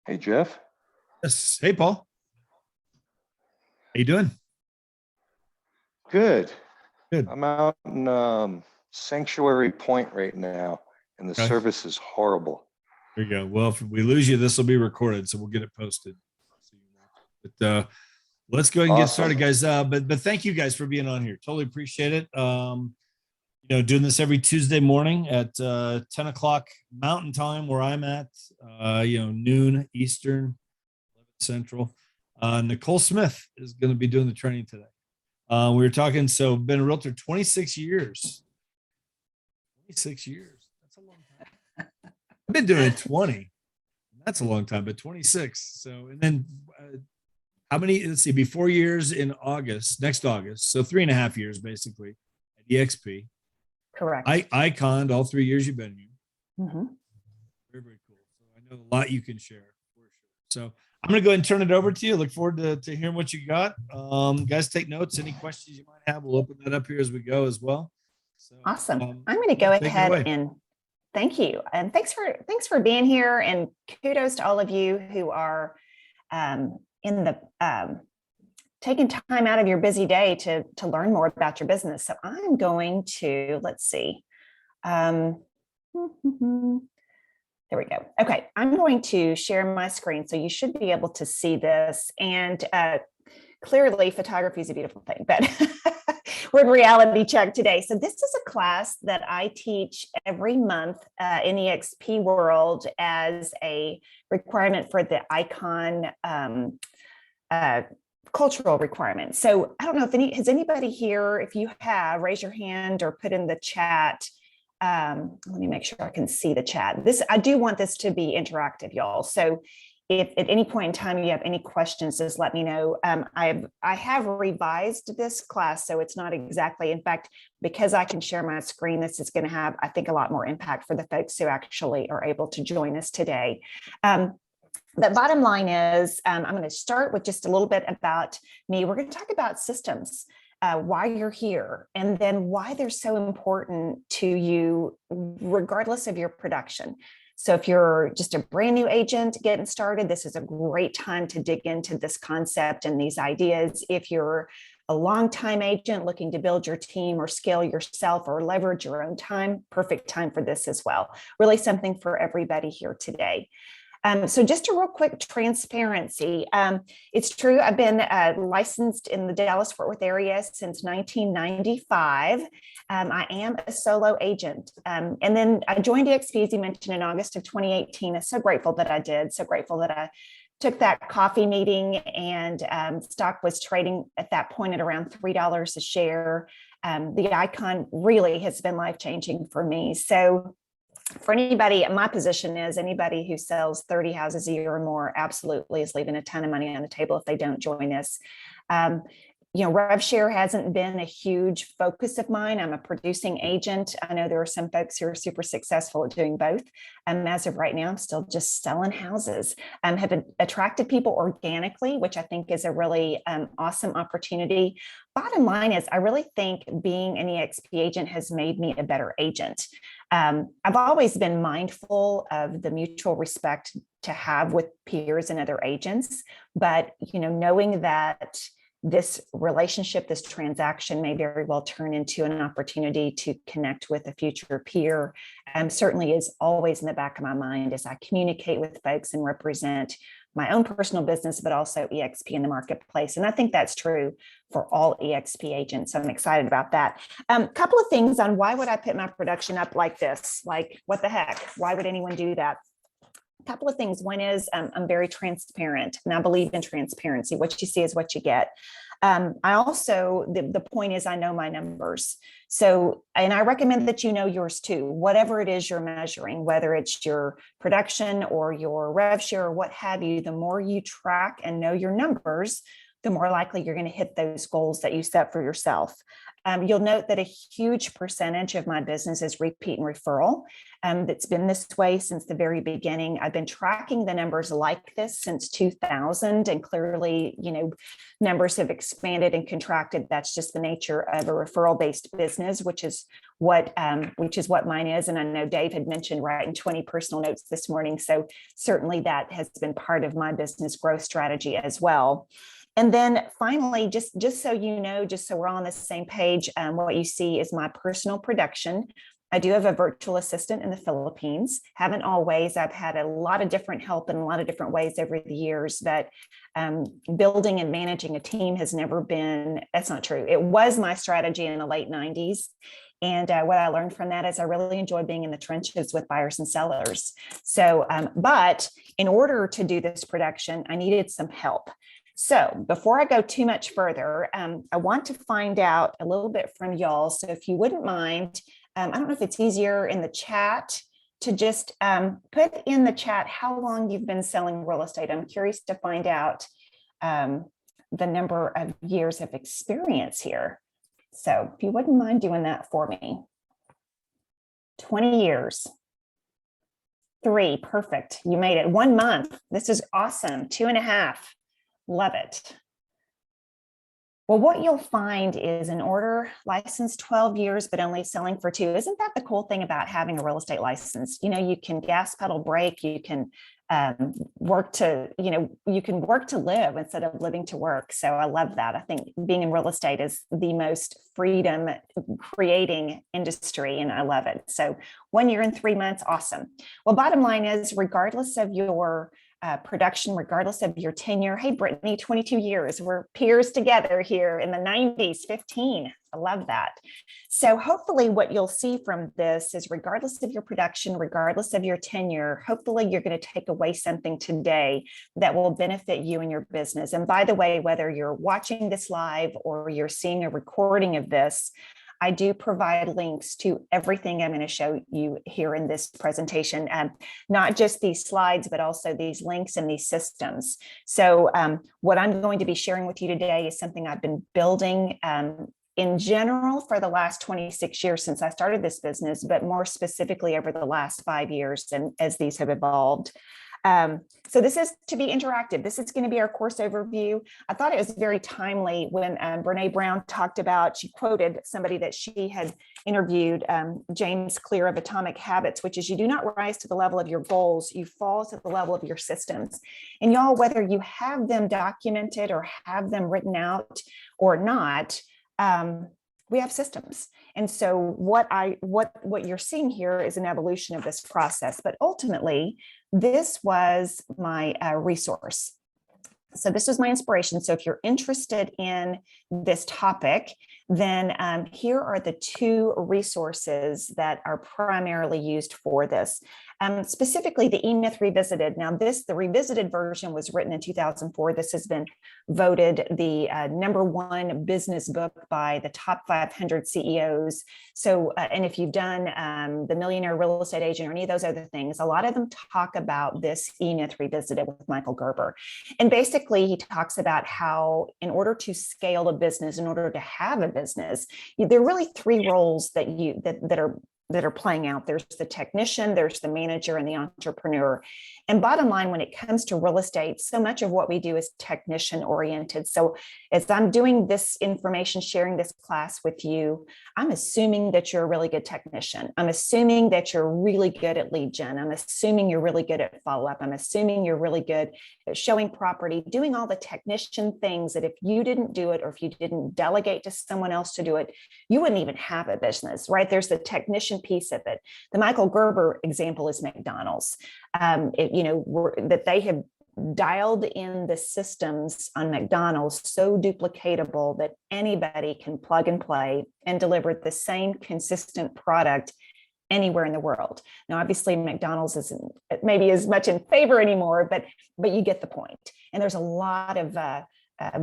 Hey, Jeff. Yes. Hey, Paul. How you doing? Good. Good. I'm out in Sanctuary Point right now, and the Okay. service is horrible. There you go. Well, if we lose you, this will be recorded, so we'll get it posted. So you can watch it. But let's go ahead and get Awesome. started, guys. But thank you guys for being on here. Totally appreciate it. Doing this every Tuesday morning at 10 o'clock Mountain Time, where I'm at. Noon Eastern, 11 Central. Nicole Smith is going to be doing the training today. We were talking. So, been a realtor 26 years. 26 years. That's a long time. I've been doing it 20. That's a long time, but 26. So, and then how many? Let's see, be 4 years in August, next August. So 3.5 years basically at EXP. Correct. I conned all 3 years you've been here. Mm-hmm. Very, very cool. So I know a lot you can share for sure. So I'm going to go ahead and turn it over to you. Look forward to hearing what you got. Guys, take notes. Any questions you might have, we'll open that up here as we go as well. So, Awesome. I'm going to go ahead and thank you. And thanks for being here. And kudos to all of you who are taking time out of your busy day to learn more about your business. So I'm going to, let's see. There we go. Okay, I'm going to share my screen. So you should be able to see this. And clearly photography is a beautiful thing, but we're in reality check today. So this is a class that I teach every month in the EXP world as a requirement for the icon cultural requirement. So I don't know if has anybody here, if you have, raise your hand or put in the chat. Let me make sure I can see the chat. I do want this to be interactive, y'all. So if at any point in time you have any questions, just let me know. I have revised this class, so it's not exactly, in fact, because I can share my screen, this is going to have, I think, a lot more impact for the folks who actually are able to join us today. The bottom line is, I'm going to start with just a little bit about me. We're going to talk about systems. Why you're here, and then why they're so important to you, regardless of your production. So if you're just a brand new agent getting started, this is a great time to dig into this concept and these ideas. If you're a longtime agent looking to build your team or scale yourself or leverage your own time, perfect time for this as well. Really something for everybody here today. So just a real quick transparency. It's true, I've been licensed in the Dallas-Fort Worth area since 1995. I am a solo agent. And then I joined EXP, as you mentioned, in August of 2018. I'm so grateful that I did, so grateful that I took that coffee meeting, and stock was trading at that point at around $3 a share. The icon really has been life-changing for me. So for anybody, my position is anybody who sells 30 houses a year or more absolutely is leaving a ton of money on the table if they don't join us. Rev share hasn't been a huge focus of mine. I'm a producing agent. I know there are some folks who are super successful at doing both. As of right now, I'm still just selling houses. Have attracted people organically, which I think is a really awesome opportunity. Bottom line is, I really think being an EXP agent has made me a better agent. I've always been mindful of the mutual respect to have with peers and other agents, but knowing that this relationship, this transaction may very well turn into an opportunity to connect with a future peer, certainly is always in the back of my mind as I communicate with folks and represent my own personal business, but also EXP in the marketplace. And I think that's true for all EXP agents. So I'm excited about that. Couple of things on why would I put my production up like this? Like, what the heck? Why would anyone do that? A couple of things. One is I'm very transparent, and I believe in transparency. What you see is what you get. I also, the point is, I know my numbers. So, and I recommend that you know yours too, whatever it is you're measuring, whether it's your production or your rev share or what have you, the more you track and know your numbers, the more likely you're going to hit those goals that you set for yourself. You'll note that a huge percentage of my business is repeat and referral. That's been this way since the very beginning. I've been tracking the numbers like this since 2000, and clearly, numbers have expanded and contracted. That's just the nature of a referral-based business, which is what mine is. And I know Dave had mentioned writing 20 personal notes this morning. So certainly that has been part of my business growth strategy as well. And then finally, just so you know, just so we're all on the same page, what you see is my personal production. I do have a virtual assistant in the Philippines. Haven't always. I've had a lot of different help in a lot of different ways over the years, but building and managing a team has never been, that's not true. It was my strategy in the late 90s. And what I learned from that is I really enjoy being in the trenches with buyers and sellers. So, but in order to do this production, I needed some help. So before I go too much further, I want to find out a little bit from y'all. So if you wouldn't mind, I don't know if it's easier in the chat to just put in the chat how long you've been selling real estate. I'm curious to find out the number of years of experience here. So if you wouldn't mind doing that for me. 20 years. 3, perfect. You made it. 1 month. This is awesome. 2.5. Love it. Well, what you'll find is an order licensed 12 years, but only selling for 2. Isn't that the cool thing about having a real estate license? You can gas pedal brake, you can work to live instead of living to work. So I love that. I think being in real estate is the most freedom creating industry, and I love it. So 1 year and 3 months, awesome. Well, bottom line is, regardless of your production, regardless of your tenure. Hey, Brittany, 22 years. We're peers together here in the 90s, 15. I love that. So hopefully what you'll see from this is, regardless of your production, regardless of your tenure, hopefully you're going to take away something today that will benefit you and your business. And by the way, whether you're watching this live or you're seeing a recording of this, I do provide links to everything I'm going to show you here in this presentation, not just these slides, but also these links and these systems. So what I'm going to be sharing with you today is something I've been building in general for the last 26 years since I started this business, but more specifically over the last 5 years and as these have evolved. So this is to be interactive. This is going to be our course overview. I thought it was very timely when Brene Brown talked about, she quoted somebody that she had interviewed, James Clear of Atomic Habits, which is, you do not rise to the level of your goals, you fall to the level of your systems. And y'all, whether you have them documented or have them written out or not, we have systems. And so what you're seeing here is an evolution of this process, but ultimately this was my resource. So this was my inspiration. So if you're interested in this topic, then here are the 2 resources that are primarily used for this. Specifically the E-Myth Revisited. Now the revisited version was written in 2004. This has been voted the #1 business book by the top 500 CEOs. So, and if you've done the Millionaire Real Estate Agent or any of those other things, a lot of them talk about this E-Myth Revisited with Michael Gerber. And basically he talks about how, in order to scale a business, in order to have a business, there are really 3 roles that are playing out. There's the technician, there's the manager, and the entrepreneur. And bottom line, when it comes to real estate, so much of what we do is technician oriented. So as I'm doing this information, sharing this class with you, I'm assuming that you're a really good technician. I'm assuming that you're really good at lead gen. I'm assuming you're really good at follow-up. I'm assuming you're really good at showing property, doing all the technician things that if you didn't do it, or if you didn't delegate to someone else to do it, you wouldn't even have a business, right? There's the technician piece of it. The Michael Gerber example is McDonald's. That they have dialed in the systems on McDonald's so duplicatable that anybody can plug and play and deliver the same consistent product anywhere in the world. Now, obviously, McDonald's isn't maybe as much in favor anymore, but you get the point. And there's a lot of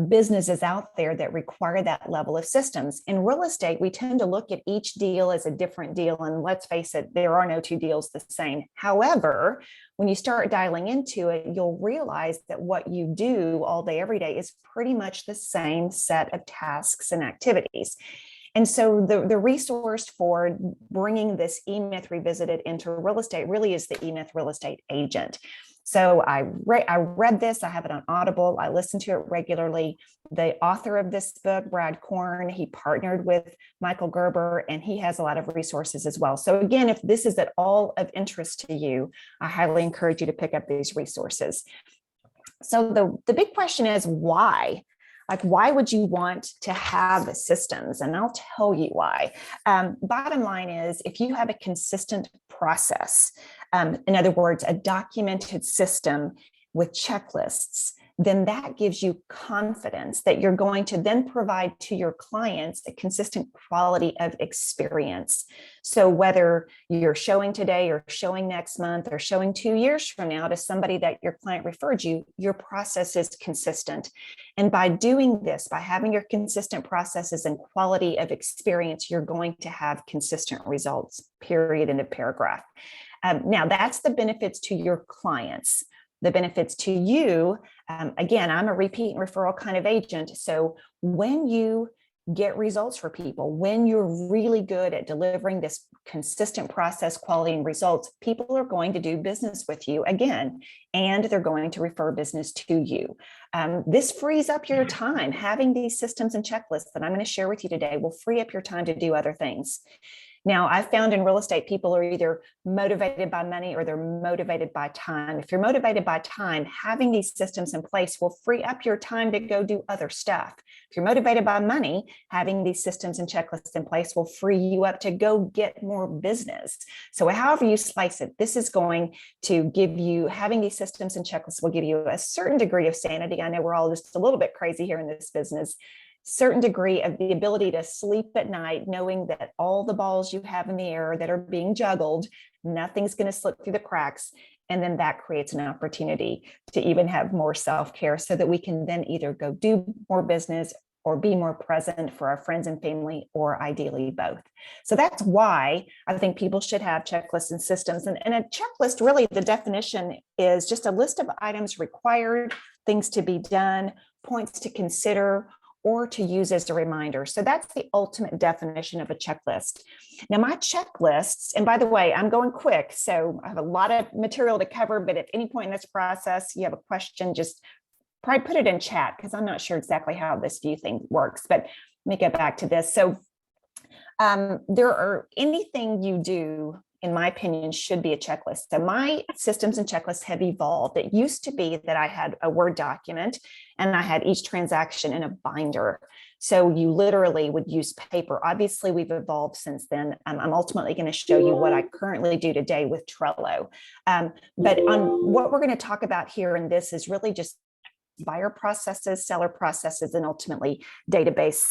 businesses out there that require that level of systems. In real estate, we tend to look at each deal as a different deal. And let's face it, there are no two deals the same. However, when you start dialing into it, you'll realize that what you do all day, every day is pretty much the same set of tasks and activities. And so the resource for bringing this eMyth Revisited into real estate really is the eMyth Real Estate Agent. So I read this, I have it on Audible, I listen to it regularly. The author of this book, Brad Korn, he partnered with Michael Gerber, and he has a lot of resources as well. So again, if this is at all of interest to you, I highly encourage you to pick up these resources. So the big question is why? Like, why would you want to have systems? And I'll tell you why. Bottom line is, if you have a consistent process, in other words, a documented system with checklists, then that gives you confidence that you're going to then provide to your clients a consistent quality of experience. So whether you're showing today or showing next month or showing 2 years from now to somebody that your client referred you, your process is consistent. And by doing this, by having your consistent processes and quality of experience, you're going to have consistent results, period, end of paragraph. Now, that's the benefits to your clients. The benefits to you, again, I'm a repeat and referral kind of agent. So when you get results for people, when you're really good at delivering this consistent process, quality, and results, people are going to do business with you again, and they're going to refer business to you. This frees up your time. Having these systems and checklists that I'm going to share with you today will free up your time to do other things. Now, I've found in real estate, people are either motivated by money or they're motivated by time. If you're motivated by time, having these systems in place will free up your time to go do other stuff. If you're motivated by money, having these systems and checklists in place will free you up to go get more business. So however you slice it, this is going to give you, having these systems and checklists will give you a certain degree of sanity. I know we're all just a little bit crazy here in this business. Certain degree of the ability to sleep at night, knowing that all the balls you have in the air that are being juggled, nothing's going to slip through the cracks. And then that creates an opportunity to even have more self-care so that we can then either go do more business or be more present for our friends and family, or ideally both. So that's why I think people should have checklists and systems. And a checklist, really, the definition is just a list of items required, things to be done, points to consider, or to use as a reminder. So that's the ultimate definition of a checklist. Now, my checklists, and by the way, I'm going quick, so I have a lot of material to cover, but at any point in this process, you have a question, just probably put it in chat, because I'm not sure exactly how this view thing works, but let me get back to this. So there are anything you do, in my opinion, should be a checklist. So my systems and checklists have evolved. It used to be that I had a Word document and I had each transaction in a binder. So you literally would use paper. Obviously, we've evolved since then. I'm ultimately going to show you what I currently do today with Trello. But on what we're going to talk about here in this is really just buyer processes, seller processes, and ultimately database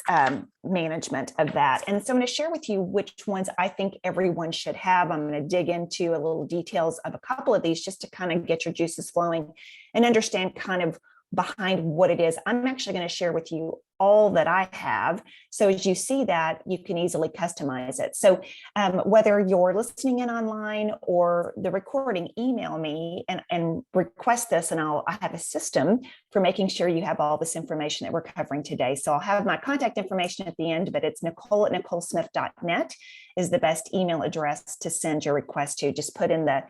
management of that. And so I'm going to share with you which ones I think everyone should have. I'm going to dig into a little details of a couple of these just to kind of get your juices flowing and understand kind of behind what it is. I'm actually going to share with you all that I have. So as you see that, you can easily customize it. So whether you're listening in online or the recording, email me and request this, and I have a system for making sure you have all this information that we're covering today. So I'll have my contact information at the end, but it's Nicole@NicoleSmith.net is the best email address to send your request to. Just put in the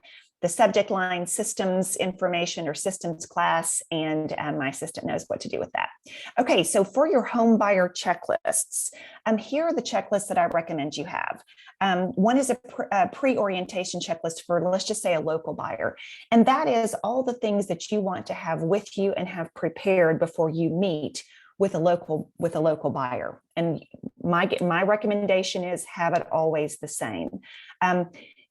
subject line systems information or systems class, and my assistant knows what to do with that. Okay, so for your home buyer checklists, here are the checklists that I recommend you have. One is a pre-orientation checklist for, let's just say, a local buyer. And that is all the things that you want to have with you and have prepared before you meet with a local buyer. And my recommendation is have it always the same.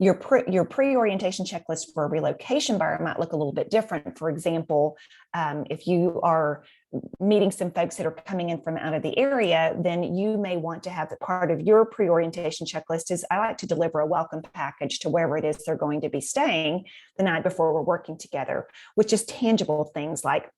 Your pre-orientation checklist for a relocation buyer might look a little bit different. For example, if you are meeting some folks that are coming in from out of the area, then you may want to have part of your pre-orientation checklist is, I like to deliver a welcome package to wherever it is they're going to be staying the night before we're working together, which is tangible things like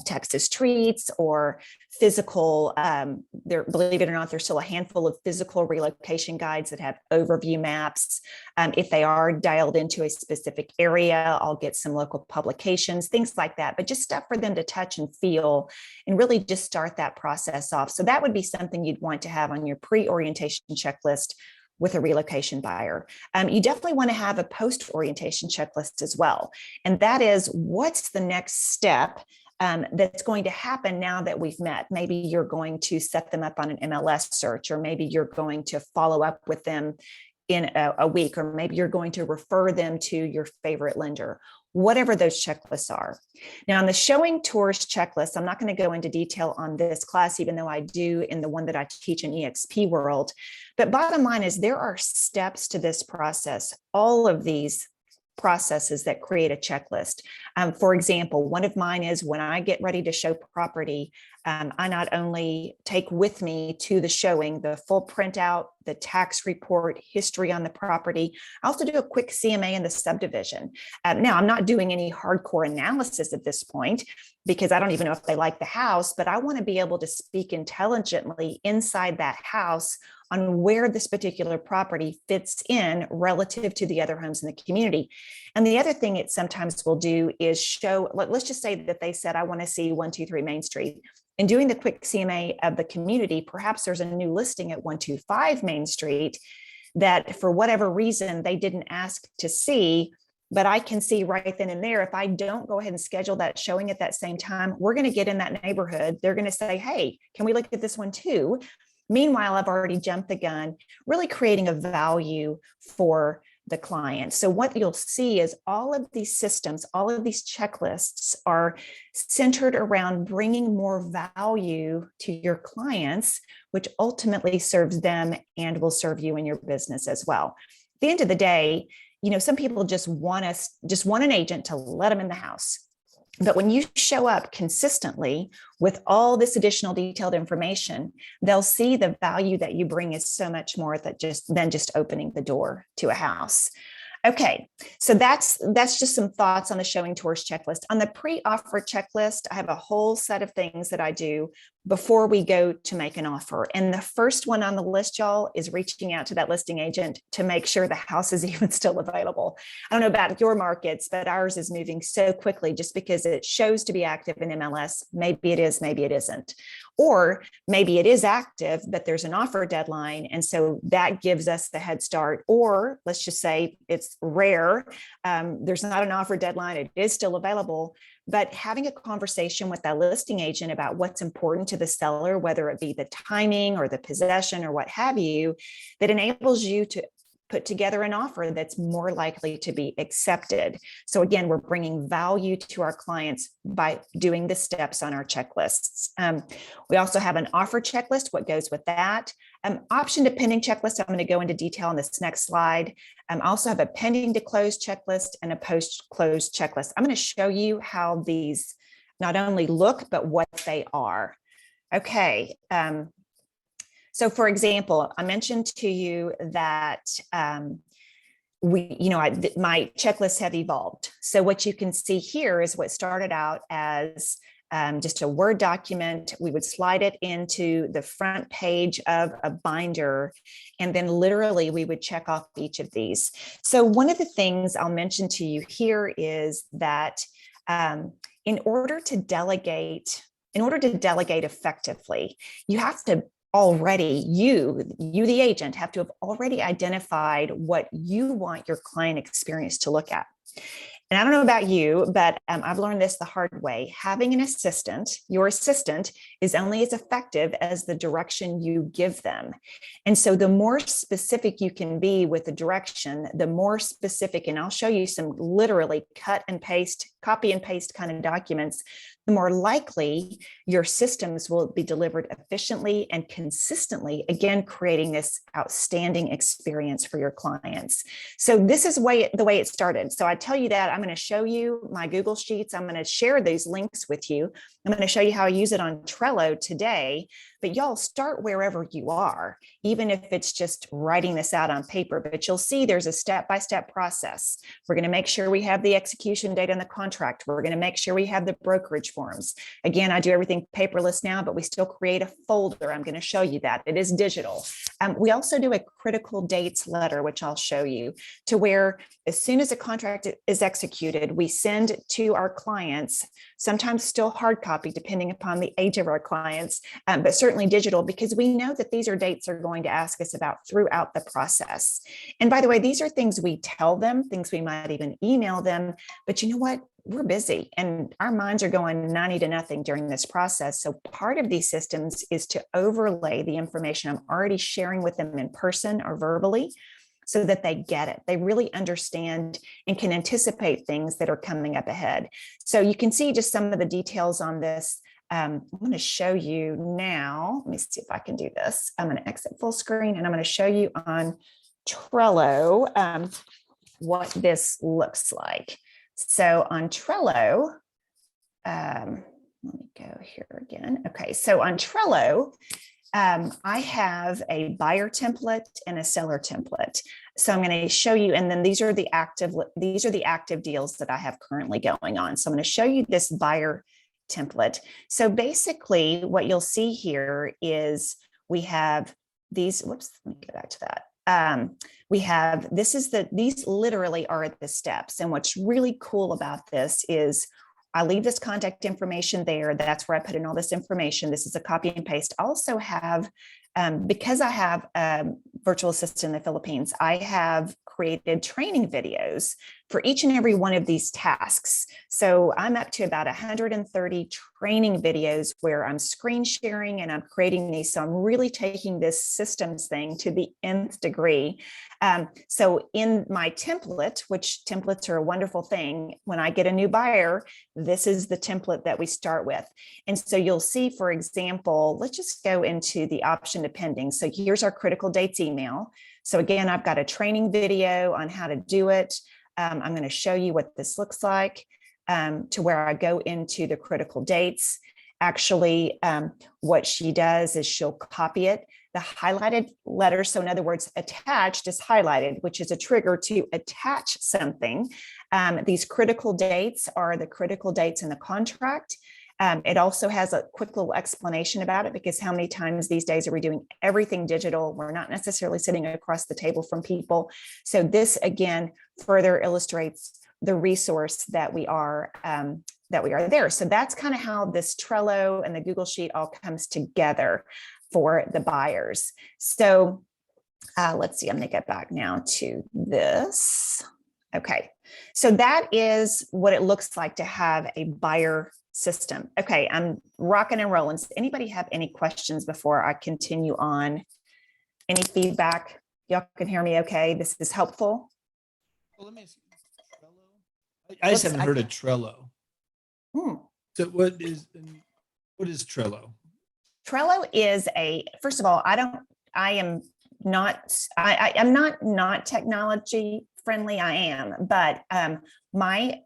Texas treats or physical, believe it or not, there's still a handful of physical relocation guides that have overview maps. If they are dialed into a specific area, I'll get some local publications, things like that, but just stuff for them to touch and feel and really just start that process off. So that would be something you'd want to have on your pre-orientation checklist with a relocation buyer. You definitely want to have a post-orientation checklist as well. And that is, what's the next step that's going to happen now that we've met? Maybe you're going to set them up on an MLS search, or maybe you're going to follow up with them in a week, or maybe you're going to refer them to your favorite lender, whatever those checklists are. Now, on the showing tours checklist, I'm not going to go into detail on this class, even though I do in the one that I teach in EXP World. But bottom line is, there are steps to this process. All of these processes that create a checklist. For example, one of mine is, when I get ready to show property, I not only take with me to the showing the full printout, the tax report, history on the property, I also do a quick CMA in the subdivision. Now, I'm not doing any hardcore analysis at this point, because I don't even know if they like the house, but I want to be able to speak intelligently inside that house on where this particular property fits in relative to the other homes in the community. And the other thing it sometimes will do is show, let's just say that they said, I want to see 123 Main Street. And doing the quick CMA of the community, perhaps there's a new listing at 125 Main Street that for whatever reason they didn't ask to see, but I can see right then and there, if I don't go ahead and schedule that showing at that same time, we're going to get in that neighborhood. They're going to say, hey, can we look at this one too? Meanwhile, I've already jumped the gun, really creating a value for the client. So what you'll see is all of these systems, all of these checklists are centered around bringing more value to your clients, which ultimately serves them and will serve you in your business as well. At the end of the day, some people just want an agent to let them in the house. But when you show up consistently with all this additional detailed information, they'll see the value that you bring is so much more than just opening the door to a house. Okay, so that's just some thoughts on the showing tours checklist. On the pre-offer checklist, I have a whole set of things that I do before we go to make an offer. And the first one on the list, y'all, is reaching out to that listing agent to make sure the house is even still available. I don't know about your markets, but ours is moving so quickly just because it shows to be active in MLS. Maybe it is, maybe it isn't. Or maybe it is active, but there's an offer deadline. And so that gives us the head start. Or let's just say it's rare. There's not an offer deadline. It is still available. But having a conversation with that listing agent about what's important to the seller, whether it be the timing or the possession or what have you, that enables you to put together an offer that's more likely to be accepted. So again, we're bringing value to our clients by doing the steps on our checklists. We also have an offer checklist, what goes with that. Option to pending checklist, I'm going to go into detail on this next slide. I also have a pending to close checklist and a post-close checklist. I'm going to show you how these not only look, but what they are. Okay. So for example, I mentioned to you that my checklists have evolved. So what you can see here is what started out as just a Word document. We would slide it into the front page of a binder, and then literally we would check off each of these. So one of the things I'll mention to you here is that in order to delegate effectively, you have to already, you the agent, have to have already identified what you want your client experience to look at. And I don't know about you, but I've learned this the hard way. Having an assistant, your assistant, is only as effective as the direction you give them. And so the more specific you can be with the direction, the more specific, and I'll show you some literally cut and paste, copy and paste kind of documents, the more likely your systems will be delivered efficiently and consistently, again, creating this outstanding experience for your clients. So this is the way it started. So I tell you that I'm going to show you my Google Sheets. I'm going to share these links with you. I'm going to show you how I use it on Trello today, but y'all start wherever you are, even if it's just writing this out on paper, but you'll see there's a step-by-step process. We're going to make sure we have the execution date on the contract. We're going to make sure we have the brokerage forms. Again, I do everything paperless now, but we still create a folder. I'm going to show you that. It is digital. We also do a critical dates letter, which I'll show you, to where as soon as a contract is executed, we send to our clients, sometimes still hard copy, depending upon the age of our clients, but certainly digital, because we know that these are dates they're going to ask us about throughout the process. And by the way, these are things we tell them, things we might even email them, but you know what? We're busy and our minds are going 90 to nothing during this process. So part of these systems is to overlay the information I'm already sharing with them in person or verbally, so that they get it. They really understand and can anticipate things that are coming up ahead. So you can see just some of the details on this. I'm going to show you now. Let me see if I can do this. I'm going to exit full screen and I'm going to show you on Trello what this looks like. So on Trello, let me go here again. Okay, so on Trello, I have a buyer template and a seller template. So I'm going to show you, and then these are the active deals that I have currently going on. So I'm going to show you this buyer template. So basically what you'll see here is we have these, whoops, let me go back to that. We have, these literally are the steps. And what's really cool about this is I leave this contact information there. That's where I put in all this information. This is a copy and paste. I also have, because I have a virtual assistant in the Philippines, I have created training videos for each and every one of these tasks. So I'm up to about 130 training videos where I'm screen sharing and I'm creating these. So I'm really taking this systems thing to the nth degree. So in my template, which templates are a wonderful thing, when I get a new buyer, this is the template that we start with. And so you'll see, for example, let's just go into the option to pending. So here's our critical dates email. So again, I've got a training video on how to do it. I'm going to show you what this looks like, to where I go into the critical dates. Actually, what she does is she'll copy it. The highlighted letter, so in other words, attached is highlighted, which is a trigger to attach something. These critical dates are the critical dates in the contract. It also has a quick little explanation about it, because how many times these days are we doing everything digital? We're not necessarily sitting across the table from people. So this again further illustrates the resource that we are there. So that's kind of how this Trello and the Google Sheet all comes together for the buyers. So let's see, I'm going to get back now to this. Okay, so that is what it looks like to have a buyer system. Okay, I'm rocking and rolling. Does anybody have any questions before I continue on? Any feedback? Y'all can hear me okay? This is helpful. Well, let me ask you, Trello. I just haven't heard of Trello. So what is Trello? Trello is first of all, I'm not technology friendly. I am, but my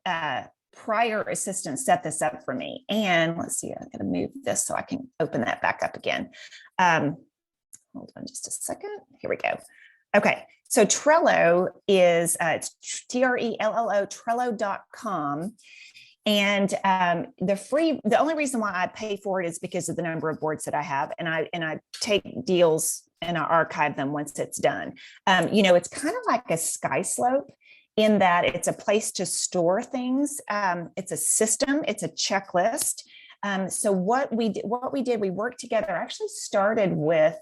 prior assistant set this up for me. And let's see, I'm going to move this so I can open that back up again. Hold on just a second. Here we go. Okay. So Trello is, it's Trello, Trello.com. And the only reason why I pay for it is because of the number of boards that I have, and I take deals and I archive them once it's done. It's kind of like a Sky Slope in that it's a place to store things. It's a system, it's a checklist. So what we did, we worked together, actually started with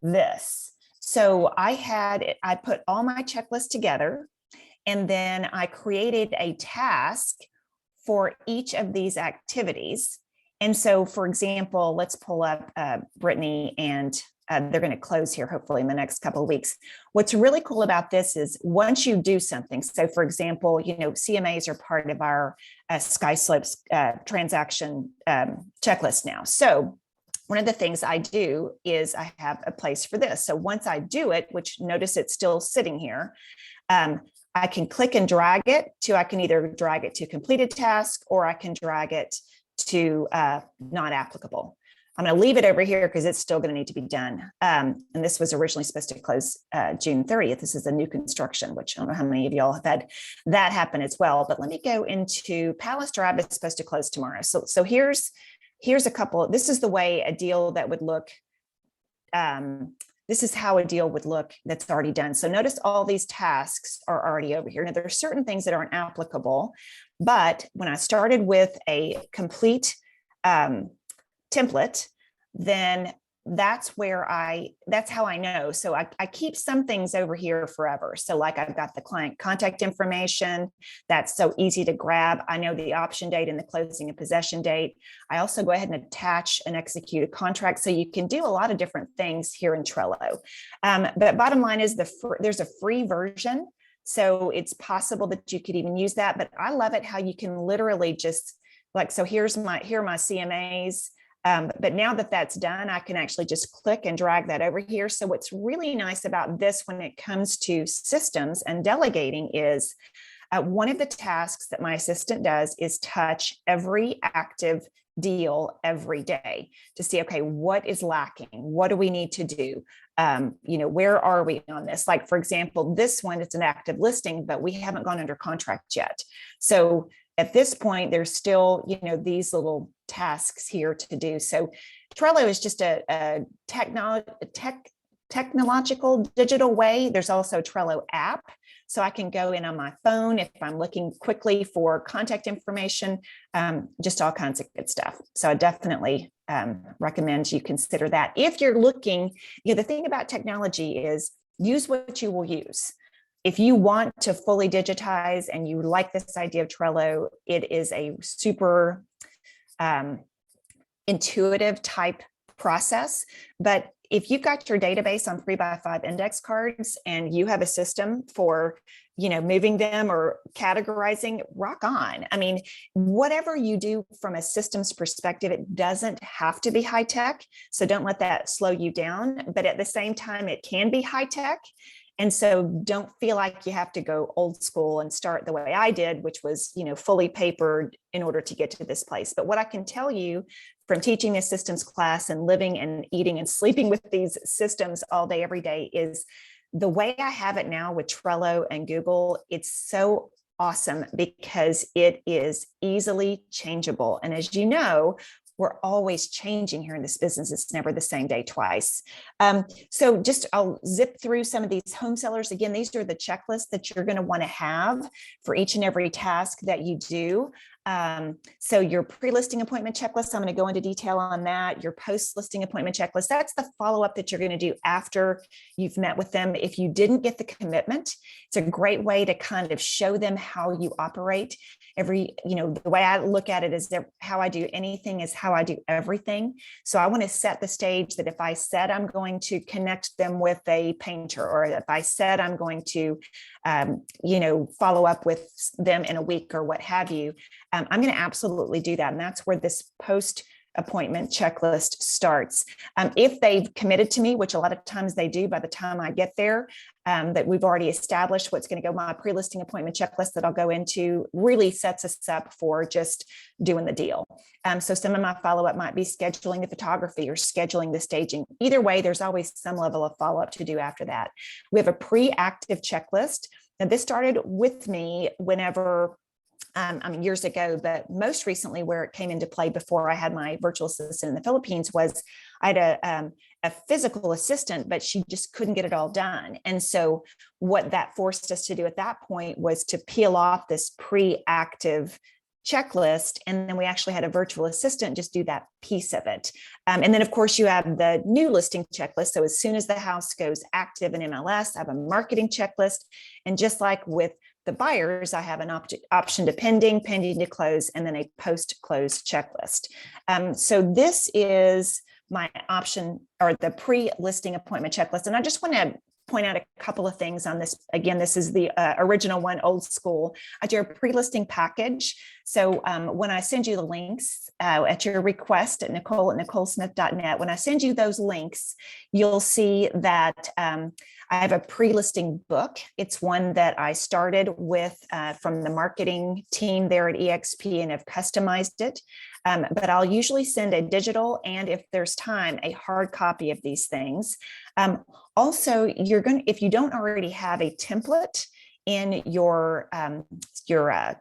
this. So I put all my checklists together, and then I created a task for each of these activities. And so, for example, let's pull up Brittany, and they're going to close here hopefully in the next couple of weeks. What's really cool about this is once you do something, so for example, CMAs are part of our Sky Slopes transaction checklist now. So one of the things I do is I have a place for this. So once I do it, which notice it's still sitting here, I can click and drag it to, I can either drag it to completed task, or I can drag it to not applicable. I'm going to leave it over here because it's still going to need to be done. And this was originally supposed to close June 30th. This is a new construction, which I don't know how many of y'all have had that happen as well. But let me go into Palace Drive. It's supposed to close tomorrow. So here's a couple. This is the way a deal that would look. This is how a deal would look that's already done. So notice all these tasks are already over here. Now there are certain things that aren't applicable, but when I started with a complete template, then that's how I know. So I keep some things over here forever. So like I've got the client contact information. That's so easy to grab. I know the option date and the closing and possession date. I also go ahead and attach and execute a contract. So you can do a lot of different things here in Trello. But bottom line is there's a free version. So it's possible that you could even use that, but I love it how you can literally just so here are my CMAs. But now that that's done, I can actually just click and drag that over here. So what's really nice about this when it comes to systems and delegating is one of the tasks that my assistant does is touch every active deal every day to see, okay, what is lacking? What do we need to do? Where are we on this? Like, for example, this one, it's an active listing, but we haven't gone under contract yet. So at this point, there's still, these little tasks here to do. So Trello is just a technological digital way. There's also a Trello app. So I can go in on my phone if I'm looking quickly for contact information, just all kinds of good stuff. So I definitely recommend you consider that. If you're looking, the thing about technology is use what you will use. If you want to fully digitize and you like this idea of Trello, it is a super intuitive type process. But if you've got your database on 3x5 index cards and you have a system for, moving them or categorizing, rock on. I mean, whatever you do from a systems perspective, it doesn't have to be high tech. So don't let that slow you down. But at the same time, it can be high tech. And so don't feel like you have to go old school and start the way I did, which was, fully papered in order to get to this place. But what I can tell you from teaching this systems class and living and eating and sleeping with these systems all day, every day is the way I have it now with Trello and Google. It's so awesome because it is easily changeable. And as you know, we're always changing here in this business. It's never the same day twice. So I'll zip through some of these home sellers. Again, these are the checklists that you're going to want to have for each and every task that you do. So your pre-listing appointment checklist, I'm going to go into detail on that. Your post-listing appointment checklist, that's the follow-up that you're going to do after you've met with them. If you didn't get the commitment, it's a great way to kind of show them how you operate. The way I look at it is how I do anything is how I do everything. So I want to set the stage that if I said I'm going to connect them with a painter, or if I said I'm going to, follow up with them in a week or what have you, I'm going to absolutely do that. And that's where this post-appointment checklist starts. If they've committed to me, which a lot of times they do by the time I get there, that we've already established what's going to go, my pre-listing appointment checklist that I'll go into really sets us up for just doing the deal. So some of my follow-up might be scheduling the photography or scheduling the staging. Either way, there's always some level of follow-up to do after that. We have a pre-active checklist. Now this started with me whenever years ago, but most recently where it came into play before I had my virtual assistant in the Philippines was I had a physical assistant, but she just couldn't get it all done. And so what that forced us to do at that point was to peel off this pre-active checklist. And then we actually had a virtual assistant just do that piece of it. And then of course you have the new listing checklist. So as soon as the house goes active in MLS, I have a marketing checklist. And just like with the buyers, I have an option to pending to close, and then a post-close checklist. So this is my option or the pre-listing appointment checklist. And I just want to point out a couple of things on this. Again, this is the original one, old school. I do a pre-listing package. So when I send you the links at your request at Nicole@NicoleSmith.net, when I send you those links, you'll see that I have a pre-listing book. It's one that I started with from the marketing team there at EXP and have customized it. But I'll usually send a digital, and if there's time, a hard copy of these things. Also, if you don't already have a template in your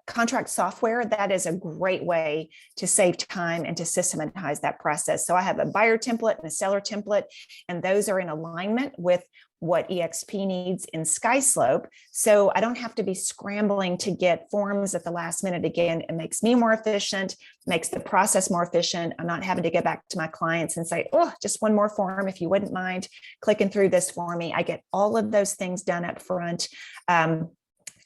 contract software, that is a great way to save time and to systematize that process. So I have a buyer template and a seller template, and those are in alignment with what EXP needs in SkySlope. So I don't have to be scrambling to get forms at the last minute again. It makes me more efficient, makes the process more efficient. I'm not having to go back to my clients and say, oh, just one more form, if you wouldn't mind clicking through this for me. I get all of those things done up front.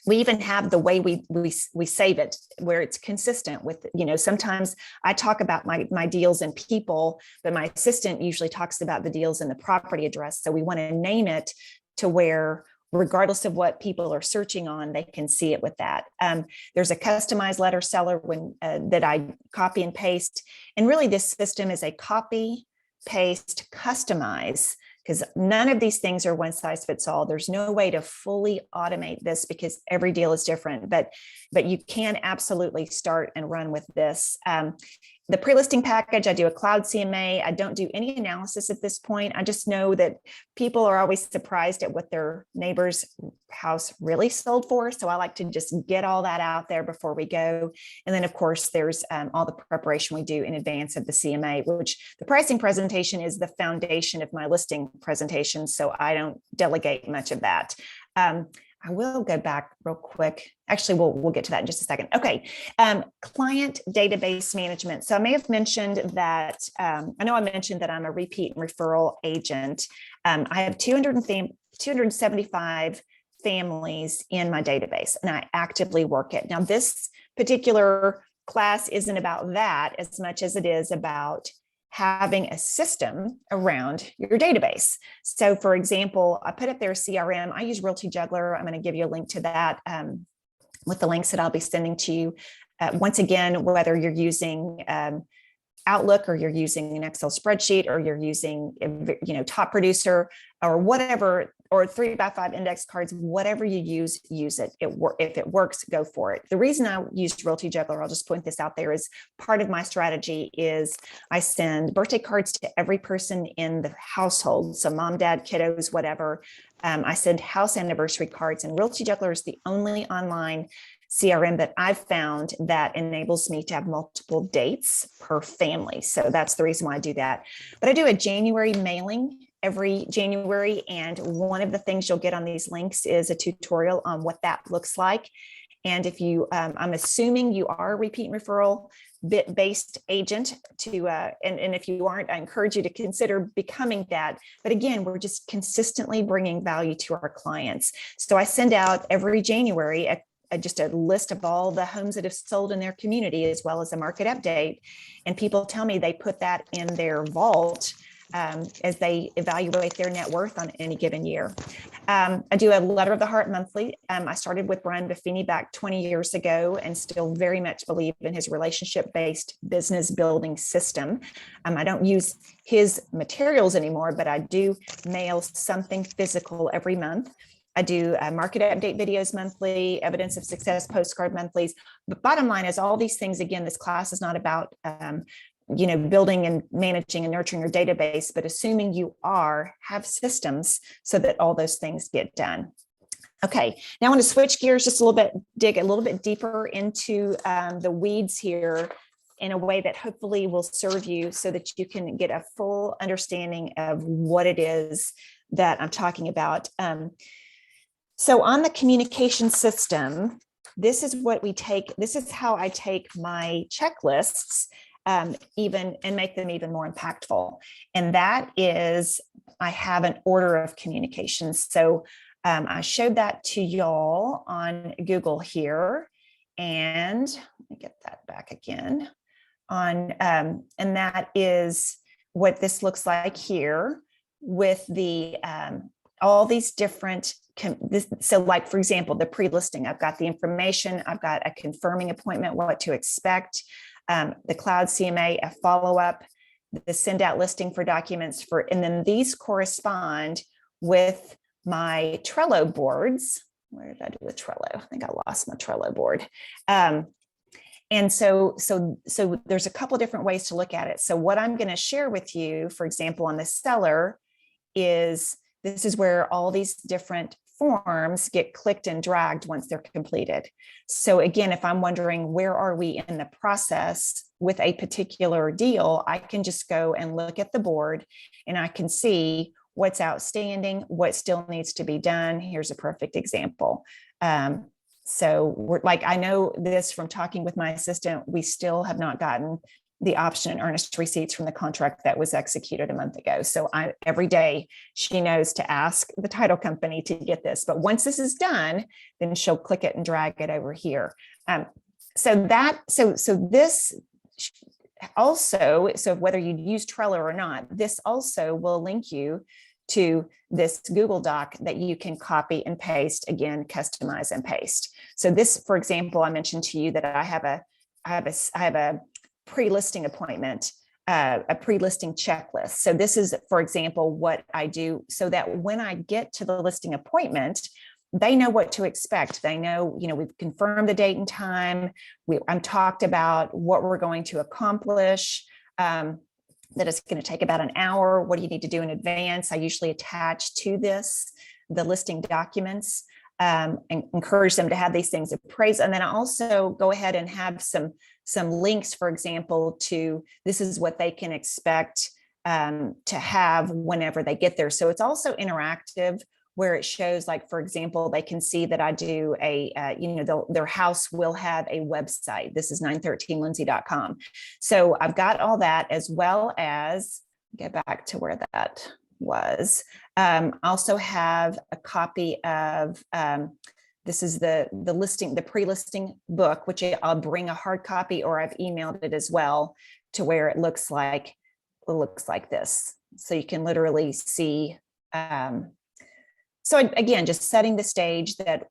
We even have the way we save it, where it's consistent with, sometimes I talk about my deals and people, but my assistant usually talks about the deals and the property address. So we want to name it to where, regardless of what people are searching on, they can see it with that. There's a customized letter seller that I copy and paste. And really this system is a copy, paste, customize, because none of these things are one size fits all. There's no way to fully automate this because every deal is different, but you can absolutely start and run with this. The pre-listing package, I do a cloud CMA. I don't do any analysis at this point. I just know that people are always surprised at what their neighbor's house really sold for. So I like to just get all that out there before we go. And then of course, there's all the preparation we do in advance of the CMA, which the pricing presentation is the foundation of my listing presentation. So I don't delegate much of that. I will go back real quick. Actually, we'll get to that in just a second. Okay. Client database management. So I may have mentioned that, I know I mentioned that I'm a repeat and referral agent. I have 275 families in my database, and I actively work it. Now, this particular class isn't about that as much as it is about having a system around your database. So for example, I put up there CRM. I use Realty Juggler. I'm going to give you a link to that with the links that I'll be sending to you. Once again, whether you're using Outlook or you're using an Excel spreadsheet or you're using, Top Producer or whatever, or 3x5 index cards, whatever you use it. If it works, go for it. The reason I used Realty Juggler, I'll just point this out there, is part of my strategy is I send birthday cards to every person in the household. So mom, dad, kiddos, whatever. I send house anniversary cards, and Realty Juggler is the only online CRM that I've found that enables me to have multiple dates per family. So that's the reason why I do that. But I do a January mailing every January. And one of the things you'll get on these links is a tutorial on what that looks like. And if you, I'm assuming you are a repeat and referral based agent and if you aren't, I encourage you to consider becoming that. But again, we're just consistently bringing value to our clients. So I send out every January just a list of all the homes that have sold in their community, as well as a market update. And people tell me they put that in their vault as they evaluate their net worth on any given year. I do a letter of the heart monthly. I started with Brian Buffini back 20 years ago and still very much believe in his relationship-based business building system. I don't use his materials anymore, but I do mail something physical every month. I do market update videos monthly, evidence of success postcard monthlies. But bottom line is all these things, again, this class is not about, building and managing and nurturing your database, but assuming you have systems so that all those things get done. Okay, now I want to switch gears just a little bit, dig a little bit deeper into the weeds here in a way that hopefully will serve you so that you can get a full understanding of what it is that I'm talking about. So on the communication system, this is how I take my checklists and make them even more impactful. And that is, I have an order of communication. So I showed that to y'all on Google here. And let me get that back again and that is what this looks like here with the all these different, so like, for example, the pre-listing, I've got the information, I've got a confirming appointment, what to expect, the cloud CMA, a follow-up, the send out listing for documents and then these correspond with my Trello boards. Where did I do the Trello? I think I lost my Trello board. And so there's a couple different ways to look at it. So what I'm going to share with you, for example, on the seller is this is where all these different forms get clicked and dragged once they're completed. So again, if I'm wondering where are we in the process with a particular deal, I can just go and look at the board and I can see what's outstanding, what still needs to be done. Here's a perfect example. So we're like, I know this from talking with my assistant, we still have not gotten the option and earnest receipts from the contract that was executed a month ago. So every day she knows to ask the title company to get this, but once this is done, then she'll click it and drag it over here. So this also, so whether you use Trello or not, this also will link you to this Google Doc that you can copy and paste, again, customize and paste. So this, for example, I mentioned to you that I have a pre-listing appointment, a pre-listing checklist. So this is, for example, what I do so that when I get to the listing appointment, they know what to expect. They know, we've confirmed the date and time. I'm talked about what we're going to accomplish, that it's going to take about an hour. What do you need to do in advance? I usually attach to this the listing documents, and encourage them to have these things appraised. And then I also go ahead and have some links, for example, to this is what they can expect to have whenever they get there. So it's also interactive, where it shows, like, for example, they can see that I do their house will have a website. This is 913lindsay.com. So I've got all that, as well as get back to where that was. Also have a copy of, this is the listing, the pre-listing book, which I'll bring a hard copy, or I've emailed it as well, to where it looks like this. So you can literally see, so again, just setting the stage that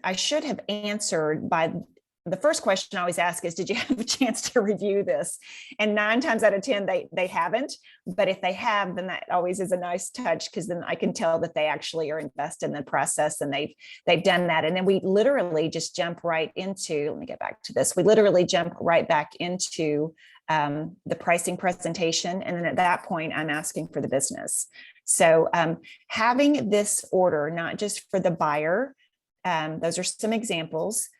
I should have answered by the first question I always ask is, did you have a chance to review this? And 9 times out of 10, they haven't. But if they have, then that always is a nice touch, because then I can tell that they actually are invested in the process and they've done that. And then we literally just jump right into, let me get back to this. We literally jump right back into the pricing presentation. And then at that point, I'm asking for the business. So having this order, not just for the buyer, those are some examples,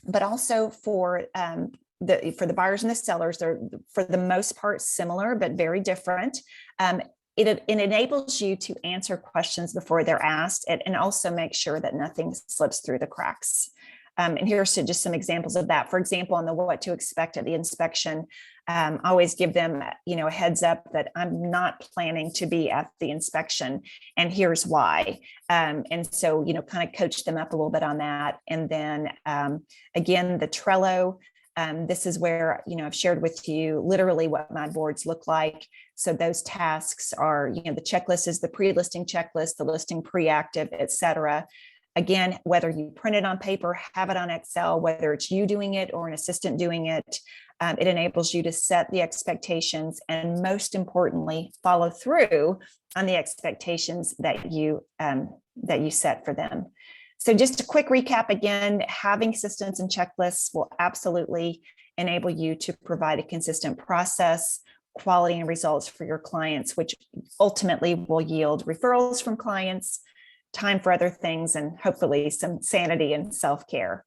but also for the buyers and the sellers. They're for the most part similar, but very different. It enables you to answer questions before they're asked, and also make sure that nothing slips through the cracks. And here's just some examples of that. For example, on the what to expect at the inspection, I always give them, a heads up that I'm not planning to be at the inspection, and here's why. And so, kind of coach them up a little bit on that. And then again, the Trello, this is where, I've shared with you literally what my boards look like. So those tasks are, the checklist is the pre-listing checklist, the listing pre-active, et cetera. Again, whether you print it on paper, have it on Excel, whether it's you doing it or an assistant doing it, it enables you to set the expectations, and most importantly, follow through on the expectations that you set for them. So just a quick recap again, having systems and checklists will absolutely enable you to provide a consistent process, quality, and results for your clients, which ultimately will yield referrals from clients, time for other things, and hopefully some sanity and self-care.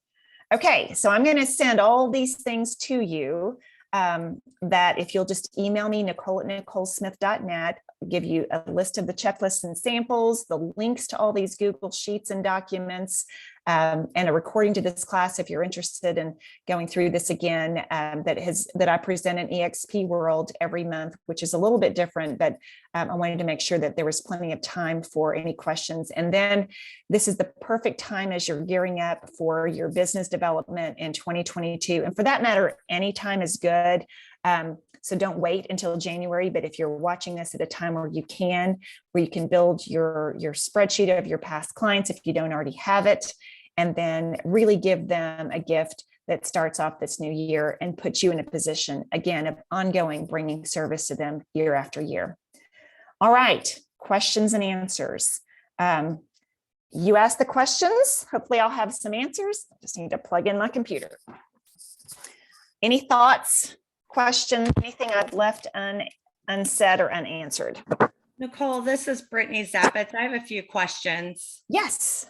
Okay, so I'm going to send all these things to you, that if you'll just email me, Nicole@NicoleSmith.net, give you a list of the checklists and samples, the links to all these Google Sheets and documents, and a recording to this class if you're interested in going through this again, that I present in EXP World every month, which is a little bit different, but I wanted to make sure that there was plenty of time for any questions. And then this is the perfect time as you're gearing up for your business development in 2022. And for that matter, any time is good. So don't wait until January, but if you're watching this at a time where you can build your spreadsheet of your past clients, if you don't already have it, and then really give them a gift that starts off this new year and puts you in a position, again, of ongoing bringing service to them year after year. All right, questions and answers. You ask the questions. Hopefully I'll have some answers. I just need to plug in my computer. Any thoughts, questions, anything I've left unsaid or unanswered? Nicole, this is Brittany Zappitz. I have a few questions. Yes.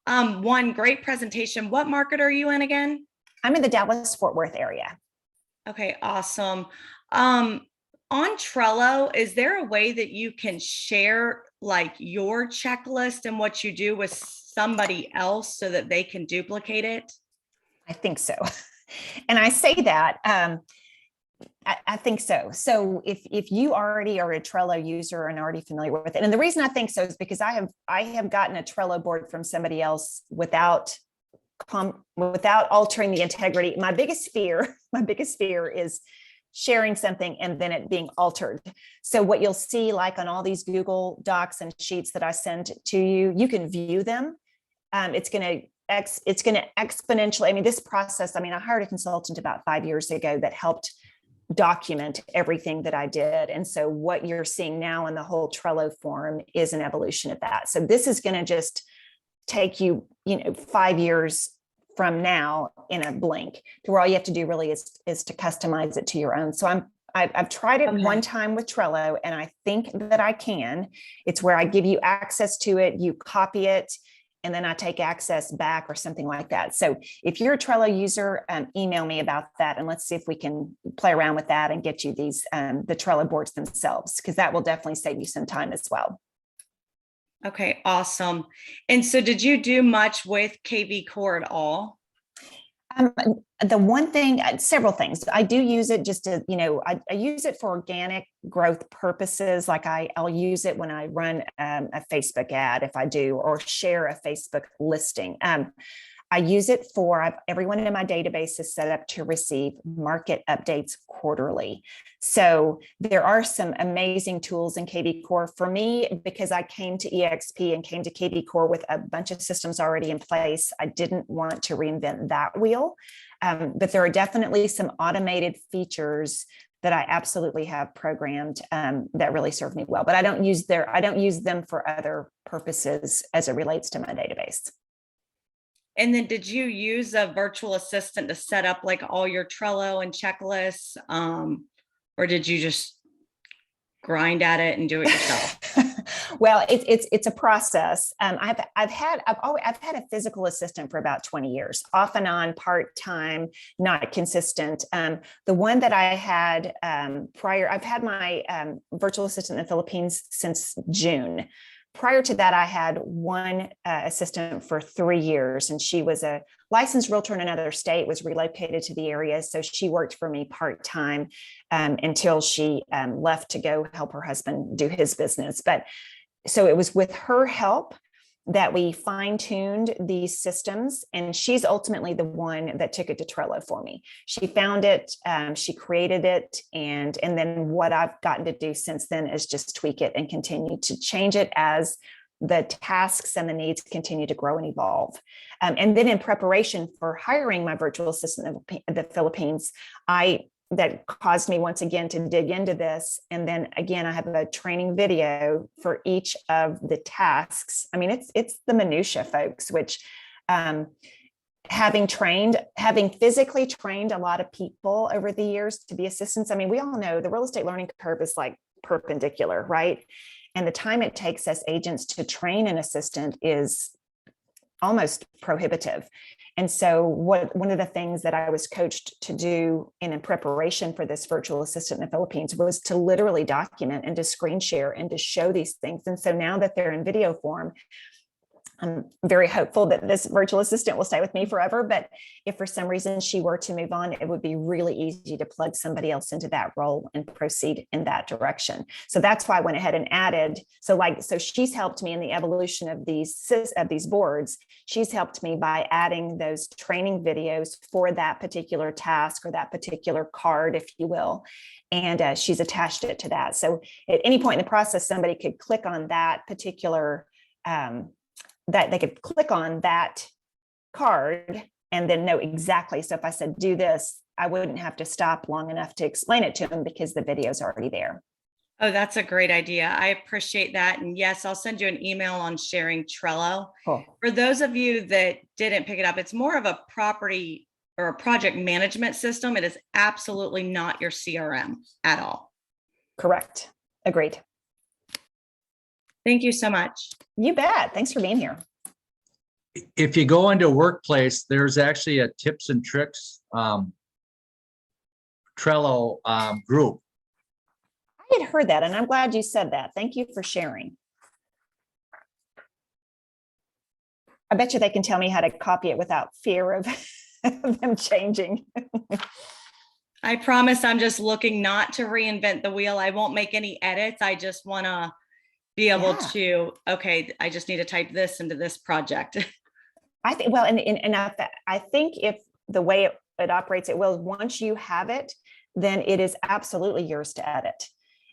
One, great presentation. What market are you in again? I'm in the Dallas-Fort Worth area. Okay, awesome. On Trello, is there a way that you can share like your checklist and what you do with somebody else so that they can duplicate it? I think so. And I say that, I think so. So if you already are a Trello user and already familiar with it, and the reason I think so is because I have gotten a Trello board from somebody else without altering the integrity. My biggest fear is sharing something and then it being altered. So what you'll see, like on all these Google Docs and sheets that I send to you, you can view them. It's going to exponentially. I mean, this process, I hired a consultant about 5 years ago that helped document everything that I did. And so what you're seeing now in the whole Trello form is an evolution of that. So this is going to just take you, 5 years from now in a blink, to where all you have to do really is to customize it to your own. So I've tried it one time with Trello, and I think that I can. It's where I give you access to it, you copy it, and then I take access back or something like that. So if you're a Trello user, email me about that, and let's see if we can play around with that and get you these, the Trello boards themselves, because that will definitely save you some time as well. Okay, awesome. And so did you do much with KV Core at all? The one thing, several things. I do use it just to, I use it for organic growth purposes. Like I'll use it when I run a Facebook ad, if I do, or share a Facebook listing. I use it for, everyone in my database is set up to receive market updates quarterly. So there are some amazing tools in KV Core for me, because I came to EXP and came to KV Core with a bunch of systems already in place. I didn't want to reinvent that wheel, but there are definitely some automated features that I absolutely have programmed that really serve me well. But I don't use them for other purposes as it relates to my database. And then did you use a virtual assistant to set up like all your Trello and checklists? Or did you just grind at it and do it yourself? Well, it's a process. I've had a physical assistant for about 20 years, off and on, part-time, not consistent. The one that I had prior, I've had my virtual assistant in the Philippines since June. Prior to that, I had one assistant for 3 years, and she was a licensed realtor in another state, was relocated to the area. So she worked for me part-time until she left to go help her husband do his business. But so it was with her help that we fine-tuned these systems, and she's ultimately the one that took it to Trello for me. She found it, she created it, and then what I've gotten to do since then is just tweak it and continue to change it as the tasks and the needs continue to grow and evolve. And then in preparation for hiring my virtual assistant in the Philippines, that caused me once again to dig into this. And then again, I have a training video for each of the tasks. It's the minutia, folks, which having physically trained a lot of people over the years to be assistants. We all know the real estate learning curve is like perpendicular, right? And the time it takes us agents to train an assistant is almost prohibitive. And so one of the things that I was coached to do in preparation for this virtual assistant in the Philippines was to literally document and to screen share and to show these things. And so now that they're in video form, I'm very hopeful that this virtual assistant will stay with me forever. But if for some reason she were to move on, it would be really easy to plug somebody else into that role and proceed in that direction. So that's why I went ahead and added. So she's helped me in the evolution of these boards. She's helped me by adding those training videos for that particular task or that particular card, if you will. And she's attached it to that. So at any point in the process, somebody could click on that particular that they could click on that card and then know exactly. So if I said, do this, I wouldn't have to stop long enough to explain it to them because the video is already there. Oh, that's a great idea. I appreciate that. And yes, I'll send you an email on sharing Trello. Cool. For those of you that didn't pick it up, it's more of a property or a project management system. It is absolutely not your CRM at all. Correct. Agreed. Thank you so much. You bet. Thanks for being here. If you go into Workplace, there's actually a tips and tricks Trello group. I had heard that, and I'm glad you said that. Thank you for sharing. I bet you they can tell me how to copy it without fear of them changing. I promise I'm just looking not to reinvent the wheel. I won't make any edits. I just want to be able Yeah. to, okay, I just need to type this into this project. I think, well, and I think if the way it operates, it will, once you have it, then it is absolutely yours to edit.